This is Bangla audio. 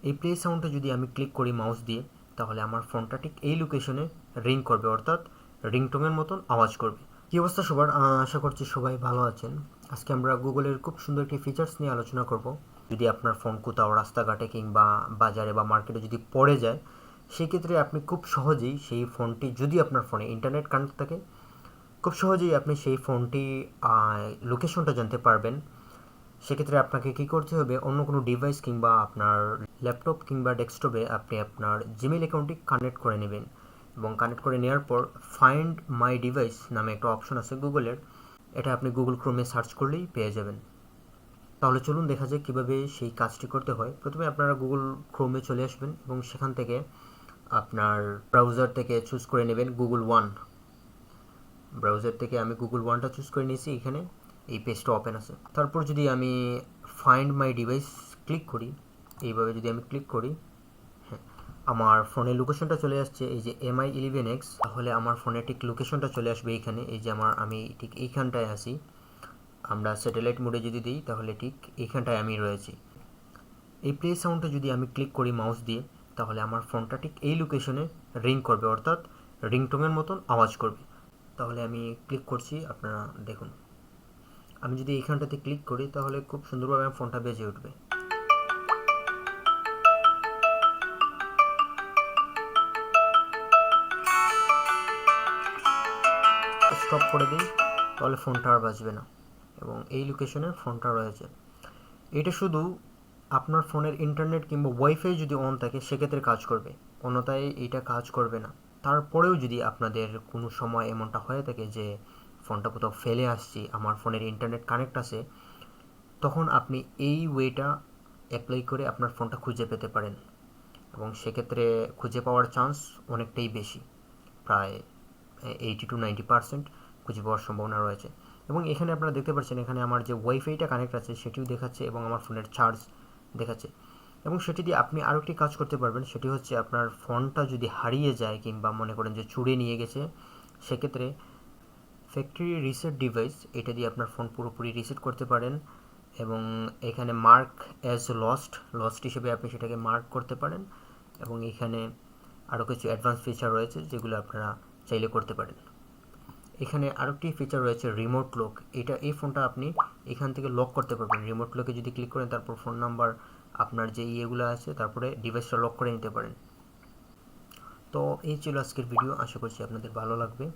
এই প্লে সাউন্ডে যদি আমি ক্লিক করি মাউস দিয়ে, তাহলে আমার ফোনটা ঠিক এই লোকেশনে রিং করবে, অর্থাৎ রিংটোনের মতন আওয়াজ করবে। কী অবস্থা সবার? আশা করছি সবাই ভালো আছেন। আজকে আমরা গুগলের খুব সুন্দর একটি ফিচার্স নিয়ে আলোচনা করব। যদি আপনার ফোন কোথাও রাস্তাঘাটে কিংবা বাজারে বা মার্কেটে যদি পড়ে যায়, সেক্ষেত্রে আপনি খুব সহজেই সেই ফোনটি, যদি আপনার ফোনে ইন্টারনেট কানেক্ট থাকে, খুব সহজেই আপনি সেই ফোনটি লোকেশনটা জানতে পারবেন। সেক্ষেত্রে আপনাকে কী করতে হবে, অন্য কোনো ডিভাইস কিংবা আপনার ল্যাপটপ কিংবা ডেস্কটপে আপনি আপনার জিমেইল অ্যাকাউন্টটি কানেক্ট করে নেবেন, এবং কানেক্ট করে নেওয়ার পর ফাইন্ড মাই ডিভাইস নামে একটা অপশন আছে গুগলের, এটা আপনি গুগল ক্রোমে সার্চ করলেই পেয়ে যাবেন। তাহলে চলুন দেখা যাক কীভাবে সেই কাজটি করতে হয়। প্রথমে আপনারা গুগল ক্রোমে চলে আসবেন এবং সেখান থেকে আপনার ব্রাউজার থেকে চুজ করে নেবেন গুগল ওয়ান। ব্রাউজার থেকে আমি গুগল ওয়ানটা চুজ করে নিয়েছি, এখানে এই পেজটা ওপেন আছে। তারপর যদি আমি ফাইন্ড মাই ডিভাইস ক্লিক করি, এইভাবে যদি আমি ক্লিক করি, হ্যাঁ, আমার ফোনের লোকেশনটা চলে আসছে, এই যে MI11X। তাহলে আমার ফোনে ঠিক লোকেশনটা চলে আসবে এইখানে, এই যে আমি ঠিক এইখানটায় আছি। আমরা স্যাটেলাইট মোডে যদি দিই, তাহলে ঠিক এইখানটায় আমি রয়েছি। এই প্লে সাউন্ডে যদি আমি ক্লিক করি মাউস দিয়ে, তাহলে আমার ফোনটা ঠিক এই লোকেশনে রিং করবে, অর্থাৎ রিংটোনের মতন আওয়াজ করবে। তাহলে আমি ক্লিক করছি, আপনারা দেখুন। আমি যদি এইখানটাতে ক্লিক করি, তাহলে খুব সুন্দরভাবে আমার ফোনটা বেজে উঠবে। স্টপ করে দিই, তাহলে ফোনটা আর বাজবে না, এবং এই লোকেশনে ফোনটা রয়েছে। এটা শুধু আপনার ফোনের ইন্টারনেট কিংবা ওয়াইফাই যদি অন থাকে সেক্ষেত্রে কাজ করবে, অন্যথায় এইটা কাজ করবে না। তারপরেও যদি আপনাদের কোনো সময় এমনটা হয়ে থাকে যে ফোনটা কোথাও ফেলে আসছি, আমার ফোনের ইন্টারনেট কানেক্ট আছে, তখন আপনি এই ওয়েটা অ্যাপ্লাই করে আপনার ফোনটা খুঁজে পেতে পারেন, এবং সেক্ষেত্রে খুঁজে পাওয়ার চান্স অনেকটাই বেশি, প্রায় 80-90% খুঁজে পাওয়ার সম্ভাবনা রয়েছে। এবং এখানে আপনারা দেখতে পাচ্ছেন, এখানে আমার যে ওয়াইফাইটা কানেক্ট আছে সেটিও দেখাচ্ছে, এবং আমার ফোনের চার্জ দেখাচ্ছে। এবং সেটি দিয়ে আপনি আরও একটি কাজ করতে পারবেন, সেটি হচ্ছে আপনার ফোনটা যদি হারিয়ে যায় কিংবা মনে করেন যে চুরি নিয়ে গেছে, সেক্ষেত্রে ফ্যাক্টরি রিসেট ডিভাইস, এটা দিয়ে আপনার ফোন পুরোপুরি রিসেট করতে পারেন। এবং এখানে মার্ক অ্যাজ লস্ট হিসেবে আপনি সেটাকে মার্ক করতে পারেন। এবং এখানে আরও কিছু অ্যাডভান্স ফিচার রয়েছে যেগুলো আপনারা চাইলে করতে পারেন। এখানে আরেকটি ফিচার রয়েছে রিমোট লক। এই ফোনটা আপনি এখান থেকে লক করতে পারবেন। রিমোট লকে যদি ক্লিক করেন, তারপর ফোন নাম্বার, আপনার যে ইয়েগুলো আছে, তারপরে ডিভাইসটা লক করে নিতে পারেন। তো এই ছিল আজকের ভিডিও, আশা করছি আপনাদের ভালো লাগবে।